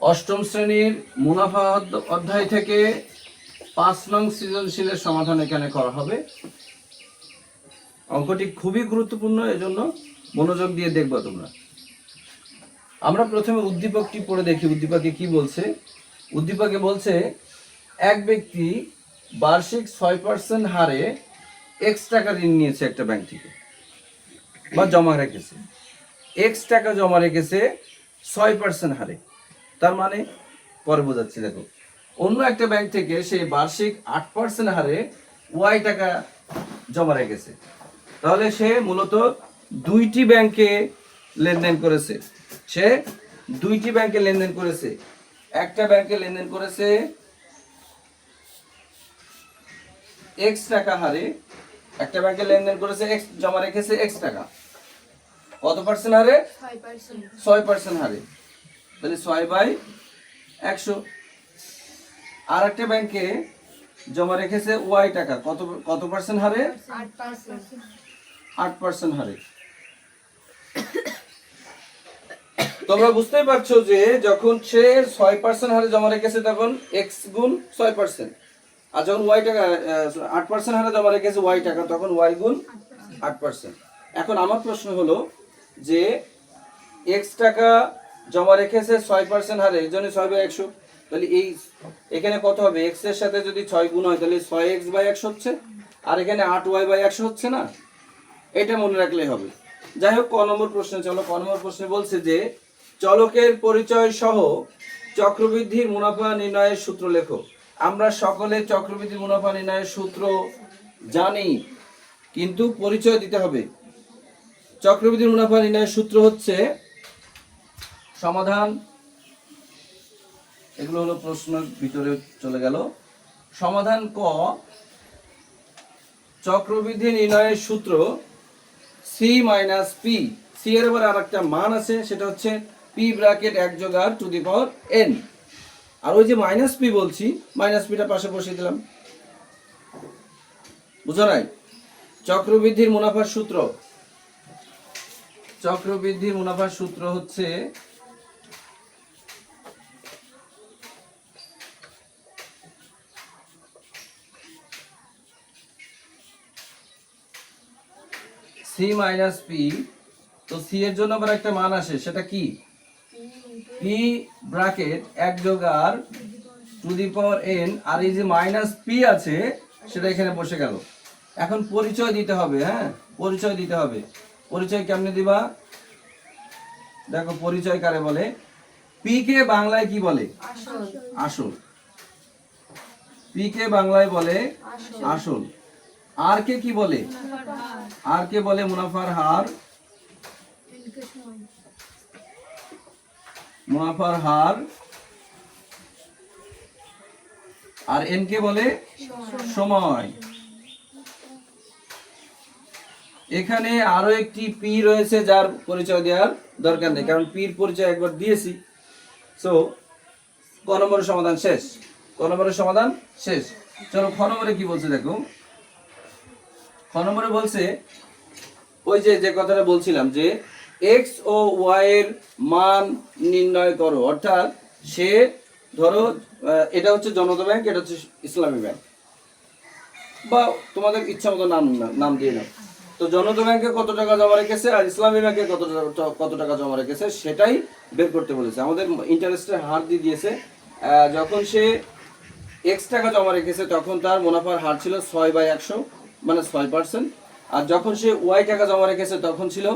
অষ্টম শ্রেণীর মুনাফা অধ্যায় থেকে 5 নং সৃজনশীলের সমাধান এখানে করা হবে। অঙ্কটি খুবই গুরুত্বপূর্ণ, এজন্য মনোযোগ দিয়ে দেখবো তোমরা। আমরা প্রথমে উদ্দীপকটি পড়ে দেখি উদ্দীপকে কি বলছে। উদ্দীপকে বলছে এক ব্যক্তি বার্ষিক 6% হারে x টাকা ঋণ নিয়েছে একটা ব্যাংক থেকে বা জমা রেখেছে। x টাকা জমা রেখেছে 6% হারে, তার মানে পরে বোঝাচ্ছি। দেখো, অন্য একটা ব্যাংক থেকে সে বার্ষিক 8% হারে y টাকা জমা রেখেছে। তাহলে সে মূলত দুইটি ব্যাংকে লেনদেন করেছে। সে দুইটি ব্যাংকে লেনদেন করেছে। একটা ব্যাংকে লেনদেন করেছে x টাকা হারে, একটা ব্যাংকে লেনদেন করেছে x জমা রেখেছে x টাকা। কত পার্সেন্ট হারে? 6% হারে। তাহলে 6/100। আর একটা ব্যাংকে জমা রেখেছে y টাকা, কত পার্সেন্ট হারে? 8% হারে। তোমরা বুঝতেই পারছো যে যখন সে 6% হারে জমা রেখেছে তখন x গুণ 6%, আর যখন y টাকা 8% হারে জমা রেখেছে y টাকা তখন y গুণ 8%। এখন আমার প্রশ্ন হলো যে x টাকা জমা রেখেছে 6% হারে, এই জন্য 6/100। তাহলে এখানে কত হবে? x এর সাথে যদি 6 গুণ হয় তাহলে 6x/100 হচ্ছে, আর এখানে 8y/100 হচ্ছে না? এটা মনে রাখলেই হবে। যাই হোক, ক নম্বর প্রশ্নে চলো। ক নম্বর প্রশ্নে বলছে যে চলকের পরিচয় সহ চক্রবৃদ্ধির মুনাফা নির্ণয়ের সূত্র লেখো। আমরা সকলে চক্রবৃদ্ধি মুনাফা নির্ণয়ের সূত্র জানি, কিন্তু পরিচয় দিতে হবে। চক্রবৃদ্ধি মুনাফা নির্ণয়ের সূত্র হচ্ছে সমাধান, এগুলো হলো প্রশ্নের ভিতরে চলে গেল। সমাধান ক, চক্রবৃদ্ধি নির্ণয়ের সূত্র c - p। c এর আবার আরেকটা মান আছে, সেটা হচ্ছে p ব্র্যাকেট 1 যোগ r to the power n। আর ওই যে -p বলছি, -pটা পাশে বসিয়ে দিলাম। বুঝো নাই? চক্রবৃদ্ধির মুনাফার সূত্র, চক্রবৃদ্ধির মুনাফার সূত্র হচ্ছে c - p। তো c এর জন্য আবার একটা মান আসে, সেটা কি? p ব্র্যাকেট 1 যোগ r to the power n। আর এই যে -p আছে সেটা এখানে বসে গেল। এখন পরিচয় দিতে হবে। হ্যাঁ, পরিচয় দিতে হবে। পরিচয় কেমনে দিবা? দেখো, পরিচয় কারে বলে? p কে বাংলায় কি বলে? আসল। p কে বাংলায় বলে আসল। আর কে কি বলে? আর কে বলে মুনাফার হার। মুনাফার হার। আর এন কে বলে সময়। এখানে আরো একটি পি রয়েছে যার পরিচয় দেওয়ার দরকার নেই, কারণ পির পরিচয় একবার দিয়েছি। সো ক নম্বরের সমাধান শেষ। ক নম্বরের সমাধান শেষ। চলো, খ নম্বরে কি বলছে দেখো। খ নম্বরে বলছে ওই যে কথাটা বলছিলাম যে x ও y এর মান নির্ণয় করো। অর্থাৎ সে ধরো এটা হচ্ছে জনতা ব্যাংক, এটা হচ্ছে ইসলামী ব্যাংক, বা তোমাদের ইচ্ছা মতো নাম দিয়ে নাও। তো জনতা ব্যাংকে কত টাকা জমা রেখেছে আর ইসলামী ব্যাংকে কত টাকা জমা রেখেছে সেটাই বের করতে বলেছে। আমাদের ইন্টারেস্টের হার দিয়ে দিয়েছে। যখন সে x টাকা জমা রেখেছে তখন তার মুনাফার হার ছিল 6/100, মানে 6%। আর যখন সে y টাকা জমা রেখেছে তখন ছিল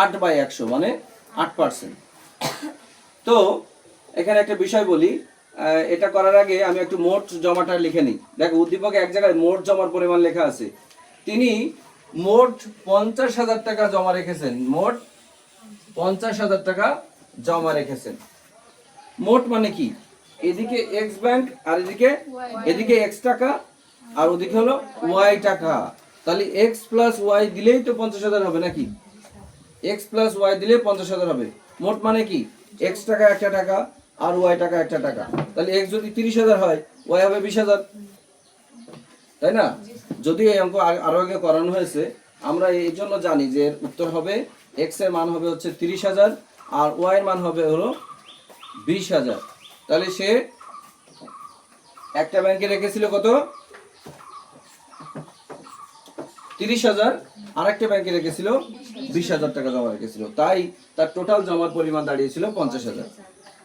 8/100, মানে 8%। তো এখানে একটা বিষয় বলি, এটা করার আগে আমি একটু মোট জমাটা লিখে নিই। দেখো, উদ্দীপকে এক জায়গায় মোট জমার পরিমাণ লেখা আছে। তিনি মোট 50,000 টাকা জমা রেখেছেন। মোট 50,000 টাকা জমা রেখেছেন। মোট মানে কি? এদিকে x ব্যাংক আর এদিকে x টাকা, আর ওদিকে হলো y টাকা। তাহলে x প্লাস y দিলেই তো 50,000 হবে নাকি? x প্লাস y দিলে 50,000 হবে। মোট মানে কি? x টাকা একটা টাকা আর y টাকা একটা টাকা। তাহলে x যদি 30,000 হয়, y হবে 20,000, তাই না? যদি এই অঙ্ক আরো আগে করানো হয়েছে, আমরা এই জন্য জানি যে এর উত্তর হবে x এর মান হবে হচ্ছে 30,000 আর y এর মান হবে হলো 20,000। তাহলে সে একটা ব্যাংকে রেখেছিল কত 30,000, আরেকটা ব্যাংকে রেখেছিল 20,000 টাকা জমা রেখেছিল, তাই তার টোটাল জমার পরিমাণ দাঁড়িয়েছিল 50,000।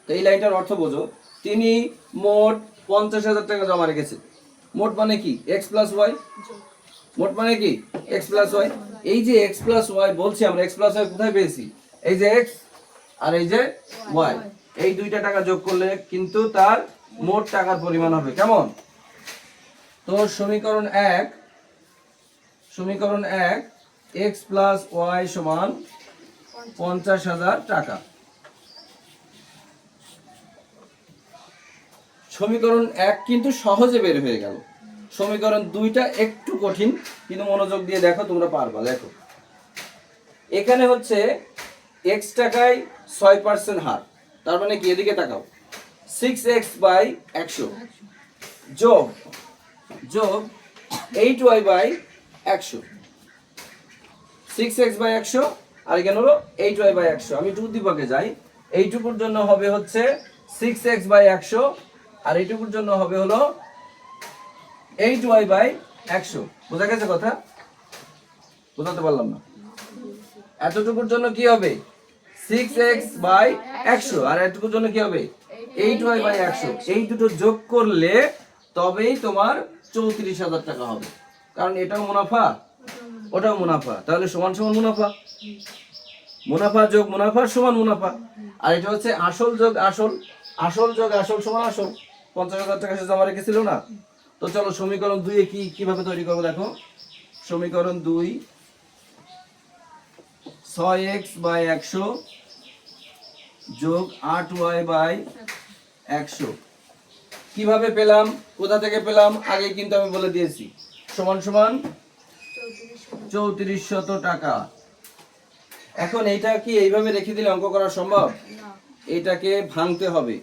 তো এই লাইনটার অর্থ বোঝো, তিনি মোট 50,000 টাকা জমা রেখেছে। মোট মানে কি এক্স প্লাস ওয়াই, মোট মানে কি এক্স প্লাস ওয়াই। এই যে এক্স প্লাস ওয়াই বলছি আমরা, এক্স প্লাস ওয়াই কোথায় পেয়েছি, এই যে এক্স আর এই যে ওয়াই, এই দুইটা টাকা যোগ করলে কিন্তু তার মোট টাকার পরিমাণ হবে কেমন। তো সমীকরণ এক এক্স প্লাস ওয়াই সমান 50,000 টাকা। সমীকরণ 1 কিন্তু সহজে বের হয়ে গেল। সমীকরণ 2টা একটু কঠিন, কিন্তু মনোযোগ দিয়ে দেখো তোমরা পারবা। দেখো এখানে হচ্ছে x টাকায় 6% হার, তার মানে কি এদিকে তাকাও, 6x/100 যোগ 8y/100, 6x/100 আর এখানে হলো 8y/100। আমি টু দিবকে যাই, এইটুকুর জন্য হবে হচ্ছে 6x/100 আর এইটুকুর জন্য হবে হলো 8y/100। বোঝা গেছে কথা? বোঝাতে পারলাম না? এতটুকুর জন্য কি হবে 6x/100 আর এতটুকুর জন্য কি হবে 8y/100। এই দুটো যোগ করলে তবেই তোমার 34,000 টাকা হবে, কারণ এটাও মুনাফা ওটাও মুনাফা, তাহলে সমান সমান মুনাফা, মুনাফা যোগ মুনাফা সমান মুনাফা। আর এটা হচ্ছে আসল যোগ আসল, আসল যোগ আসল সমান আসল। 50,000 টাকা সে জমা রেখেছিল না। তো চলো সমীকরণ 2 এ কিভাবে তৈরি করবো দেখো। সমীকরণ 2 6x/100 যোগ 8y/100 কিভাবে পেলাম, কোথা থেকে পেলাম আগে কিন্তু আমি বলে দিয়েছি, সমান সমান 3400 টাকা। এখন এইটা কি এইভাবে রেখে দিলে অঙ্ক করা সম্ভব? এটাকে ভাঙতে হবে,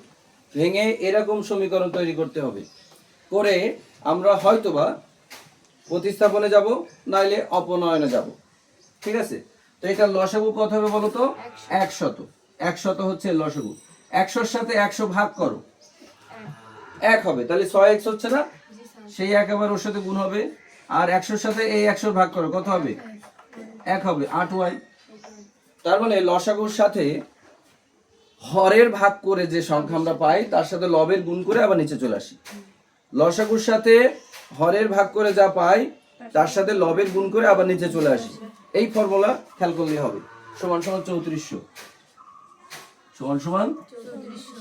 ভেঙে এরকম সমীকরণ তৈরি করতে হবে, করে আমরা হয়তোবা প্রতিস্থাপনে যাব, নাইলে অপনয়নে যাব। ঠিক আছে? তো এটা লসাগু কত হবে বলো তো? 100। 100 হচ্ছে লসাগু। 100 এর সাথে 100 ভাগ করো, 1 হবে, তাহলে 6x হচ্ছে না, সেই 1 আবার ওর সাথে গুণ হবে, আর 100 এর সাথে এই 100 ভাগ করো, কত হবে 1 হবে, 8y। তার মানে লসাগুর সাথে হরের ভাগ করে যে সংখ্যা আমরা পাই তার সাথে লবের গুণ করে আবার নিচে চলে আসি। লসাগুর সাথে হরের ভাগ করে যা পাই তার সাথে লবের গুণ করে আবার নিচে চলে আসি। এই ফর্মুলা খেয়াল করলে হবে, সমান সমান 3400, সমান সমান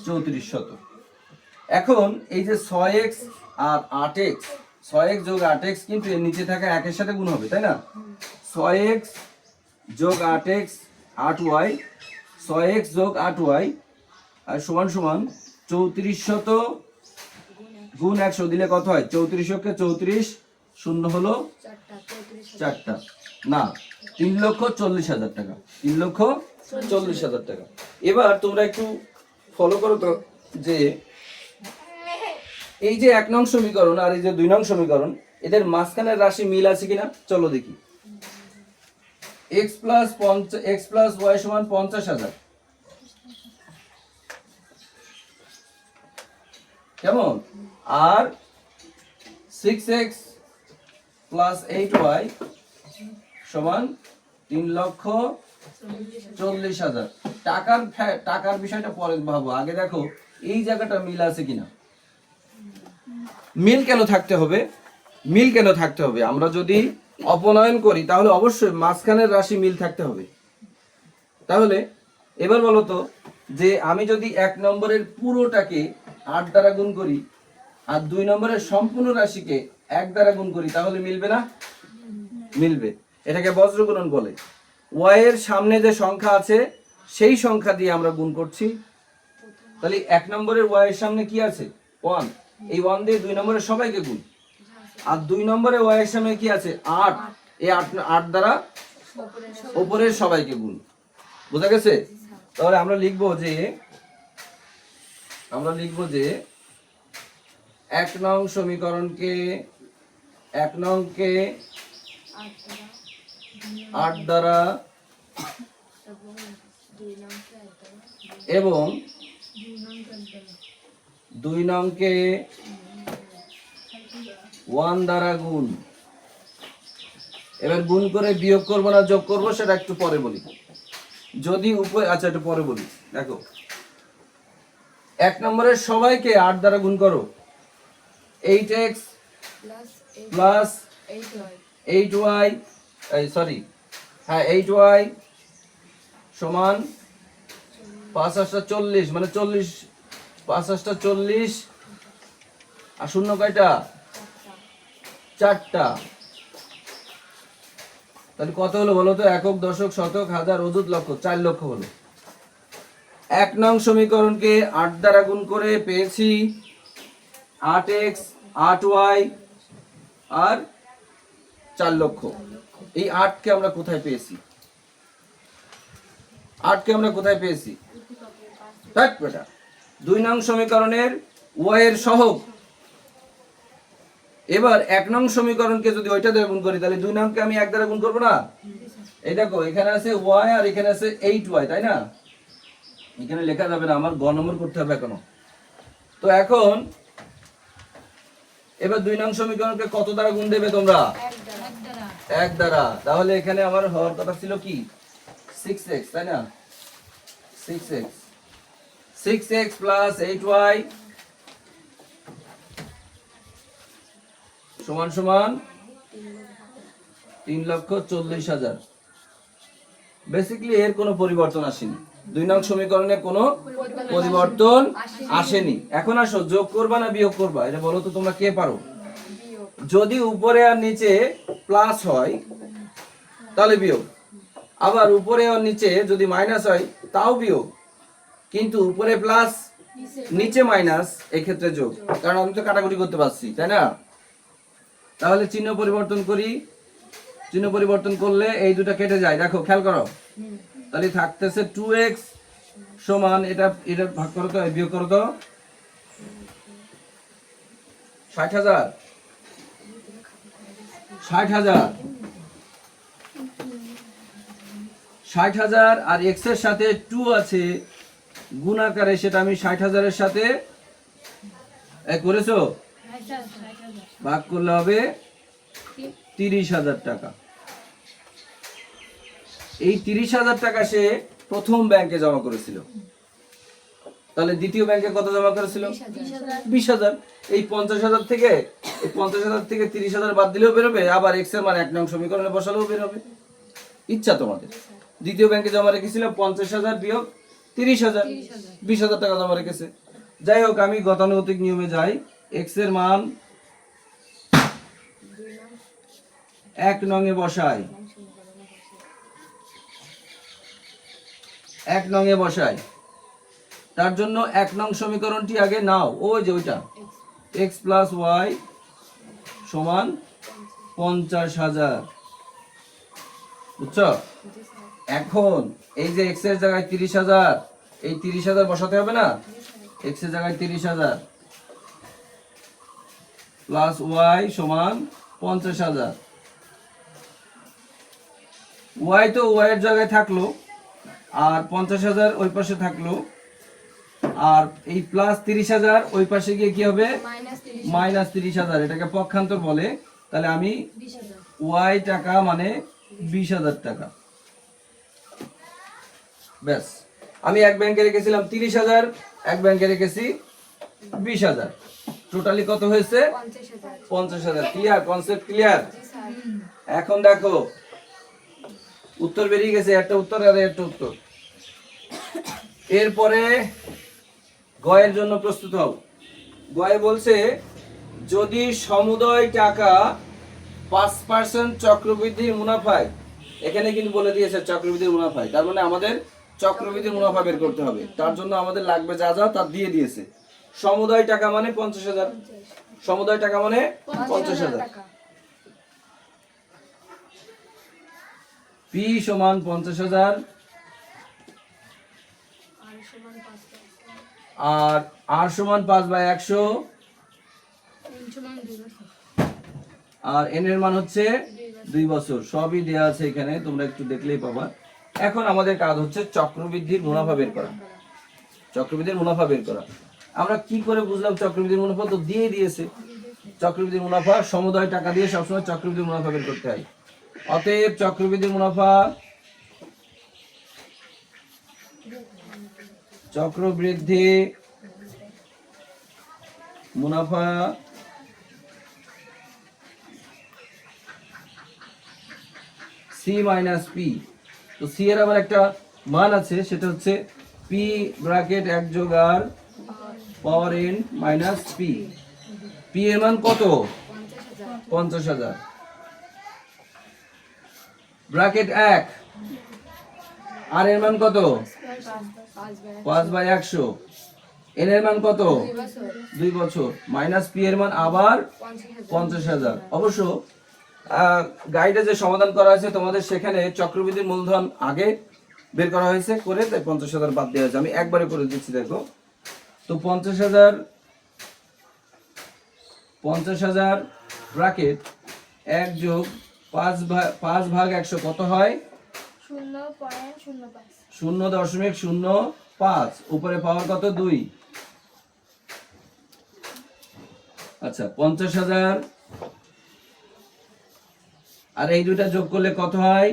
3400। এখন এই যে 6x আর 8x, 6x যোগ 8x কিন্তু এর নিচে থাকা 1 এর সাথে গুণ হবে, তাই না? 6x যোগ 8x 8y, 6x যোগ 8y আর সমান সমান 3400 গুণ 100 দিলে কত হয়? 3400 কে 34, শূন্য হলো 4টা, না 3,40,000 টাকা, 3,40,000 টাকা। এবার তোমরা একটু ফলো করো তো, যে এই যে 1 নং সমীকরণ আর এই যে 2 নং সমীকরণ, এদের মাঝখানের রাশি মিল আছে কিনা চলো দেখি। x প্লাস y সমান 50,000, কেমন? আর 6x প্লাস 8y সমান 3,40,000 টাকার বিষয়টা পরে ভাবো, আগে দেখো এই জায়গাটা মিল আছে কিনা। মিল কেন থাকতে হবে? মিল কেন থাকতে হবে? আমরা যদি অপনয়ন করি তাহলে অবশ্যই মাঝখানের রাশি মিল থাকতে হবে। তাহলে এবার বলো তো, যে আমি যদি 1 নম্বরের পুরোটাকে 8 দ্বারা গুণ করি আর 2 নম্বরের সম্পূর্ণ রাশিকে 1 দ্বারা গুণ করি, তাহলে মিলবে না? মিলবে। এটাকে বজ্রগুণন বলে। y এর সামনে যে সংখ্যা আছে সেই সংখ্যা দিয়ে আমরা গুণ করছি। তাহলে 1 নম্বরের y এর সামনে কি আছে? 1, এই 1 দিয়ে 2 নম্বরের সবাইকে গুণ। আর 2 নম্বরে y এর সামনে কি আছে? 8, এই 8 দ্বারা উপরের সবাইকে গুণ। বোঝা গেছে? তাহলে আমরা লিখব যে 1 নং সমীকরণকে 1 নংকে 8 দ্বারা এবং 2 নংকে 1 দ্বারা গুণ। এবার গুণ করে বিয়োগ করব না যোগ করব সেটা একটু পরে বলি। যদি উপরে, আচ্ছা একটু পরে বলি। দেখো 1 নম্বরের সবাইকে 8 দ্বারা গুণ করো। 8x প্লাস 8y, সরি, হ্যাঁ 8y সমান 5 8 40, মানে 40, 5 8 40 আর শূন্য কয়টা? 4টা। তাহলে কত হলো বলো তো? একক, দশক, শতক, হাজার, অযুত, লক্ষ, 4 লক্ষ হলো। 1 নং সমীকরণকে 8 দ্বারা গুণ করে পেয়েছি 8x 8y আর 4 লক্ষ। এই 8 কে আমরা কোথায় পেয়েছি? 8 কে আমরা কোথায় পেয়েছি? দেখ বেটা, 2 নং সমীকরণের y এর সহগ। এবার 1 নং সমীকরণকে যদি ওইটা দ্বারা গুণ করি তাহলে 2 নংকে আমি 1 দ্বারা গুণ করব না? এই দেখো এখানে আছে y আর এখানে আছে 8y, তাই না? এখানে লেখা যাবে না, আমার গ নম্বর করতে হবে এখনো। তো এখন এবার 2 নং সমীকরণকে কত দ্বারা গুণ দেবে তোমরা? 1 দ্বারা। তাহলে এখানে আমার হওয়ার কথা ছিল কি? 6x, তাই না? 6x প্লাস 8y সমান সমান 3,40,000। বেসিক্যালি এর কোনো পরিবর্তন আসেনি। 2 নং সমীকরণে কোনো পরিবর্তন আসেনি। এখন আসো, যোগ করবা না বিয়োগ করবা? এটা বলো তো তোমরা, কে পারো? যদি উপরে আর নিচে প্লাস হয় তাহলে বিয়োগ, আবার উপরে আর নিচে যদি মাইনাস হয় তাও বিয়োগ, কিন্তু উপরে প্লাস নিচে মাইনাস এক্ষেত্রে যোগ, কারণ আমি তো কাটাকুটি করতে পারছি, তাই না? তাহলে চিহ্ন পরিবর্তন করি। চিহ্ন পরিবর্তন করলে এই দুটো কেটে যায়, দেখো খেয়াল করো। তাহলে থাকতেছে 2x সমান, এটা ভাগ করো তো, বিয়োগ করো তো, 60,000। 60,000 আর x এর সাথে 2 আছে গুণ আকারে, সেটা আমি 60,000 এর সাথে করেছো, ভাগ করলে হবে 30,000 টাকা। এই 30,000 টাকা সে প্রথম ব্যাংকে জমা করেছিল। তাহলে দ্বিতীয় ব্যাংকে কত জমা করেছিল? 20,000। এই 50,000 থেকে 30,000 বাদ দিলেও বেরোবে, আবার x এর মান 1 নং সমীকরণে বসালেও বেরোবে, ইচ্ছা তোমাদের। দ্বিতীয় ব্যাংকে জমা রেখেছিল 50,000 বিয়োগ 30,000, 20,000 টাকা জমা রেখেছে। যাই হোক, আমি গতানুগতিক নিয়মে যাই। x এর মান 1 নং এ বসাই, 1 নং এ বসাই। তার জন্য 1 নং সমীকরণটি আগে নাও, ওই যে ওইটা, x প্লাস y সমান 50,000, বুঝছো? এখন এই যে x এর জায়গায় 30,000, এই 30,000 বসাতে হবে না? x এর জায়গায় 30,000 প্লাস y সমান 50,000। y তো y এর জায়গায় থাকলো, আর 50,000 ওই পাশে থাকলো, আর এই প্লাস 30,000 ওই পাশে গিয়ে কি হবে? মাইনাস 30,000। এটাকে পক্ষান্তর বলে। তাহলে আমি y টাকা মানে 20,000 টাকা। ব্যাস, আমি এক ব্যাংকে রেখেছিলাম 30,000, এক ব্যাংকে রেখেছি 20,000। টোটালি কত হয়েছে? 50,000। ক্লিয়ার? Concept clear? এখন দেখো উত্তর বেরিয়ে গেছে, একটা উত্তর আর একটা উত্তর। এরপরে গয়ের জন্য প্রস্তুত হও। গয়ে বলছে যদি সমুদয় টাকা 5% চক্রবৃদ্ধি মুনাফায়, এখানে কিন্তু বলে দিয়েছে চক্রবৃদ্ধি মুনাফায়, তার মানে আমাদের চক্রবৃদ্ধি মুনাফা বের করতে হবে। তার জন্য আমাদের লাগবে যা যা তা দিয়ে দিয়েছে। সমুদয় টাকা মানে 50,000, সমুদয় টাকা মানে 50,000। P সমান 50,000 আর R সমান 5/100 আর N এর মান হচ্ছে 2 বছর। সবই দেয়া আছে এখানে, তোমরা একটু দেখলেই পাবা। এখন আমাদের কাজ হচ্ছে চক্রবৃদ্ধির মুনাফা বের করা, চক্রবৃদ্ধির মুনাফা বের করা। আমরা কি করে বুঝলাম চক্রবৃদ্ধি মুনাফা? তো দিয়ে দিয়েছে। চক্রবৃদ্ধি মুনাফা সমুদয় টাকা দিয়ে সবসময় চক্রবৃদ্ধি মুনাফা বের করতে হয়। অতএব চক্রবৃদ্ধি মুনাফা সি মাইনাস পি। তো সি এর আবার একটা মান আছে, সেটা হচ্ছে পি ব্র্যাকেট 1 যোগ আর পাওয়ার এন মাইনাস পি। পি এর মান কত? 50,000 ব্র্যাকেট 1। আর এর মান কত? 5/100। এন এর মান কত? 2 বছর। মাইনাস পি এর মান আবার 50,000। অবশ্য গাইডে যে সমাধান করা হয়েছে তোমাদের, সেখানে চক্রবৃদ্ধির মূলধন আগে বের করা হয়েছে, করে তাই 50,000 বাদ দেওয়া হয়েছে। আমি একবারে করে দিচ্ছি, দেখো। তো 50,000 ব্র্যাকেট 1 যোগ 5/100 কত হয়? 0.05। উপরে পাওয়ার কত? 2। আচ্ছা, 50,000 আর এই দুইটা যোগ করলে কত হয়?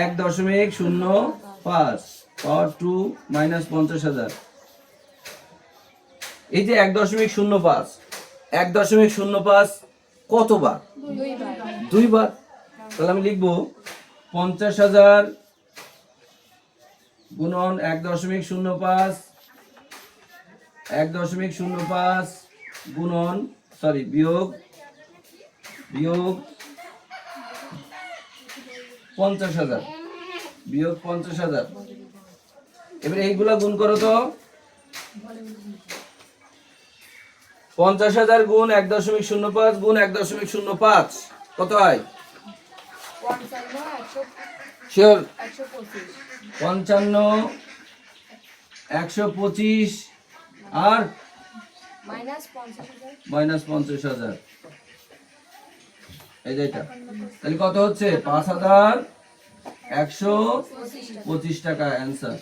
1.05 পাওয়ার 2 মাইনাস 50,000। এই যে 1.05 কতবার? 2 বার। তাহলে আমি লিখবো 50,000 গুণন 1.05 গুণন বিয়োগ 50,000 বিয়োগ 50,000। এবারে এইগুলা গুণ করো তো। 50,000 গুণ 1.05 গুণ 1.05 কত হয়? শিওর? 55, 125 আর মাইনাস 50,000। এই যে এটা, তাহলে কত হচ্ছে? 5,125 টাকা অ্যান্সার।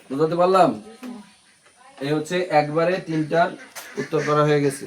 বুঝতে পারলাম? এই হচ্ছে একবারে 3টার উত্তর করা হয়ে গেছে।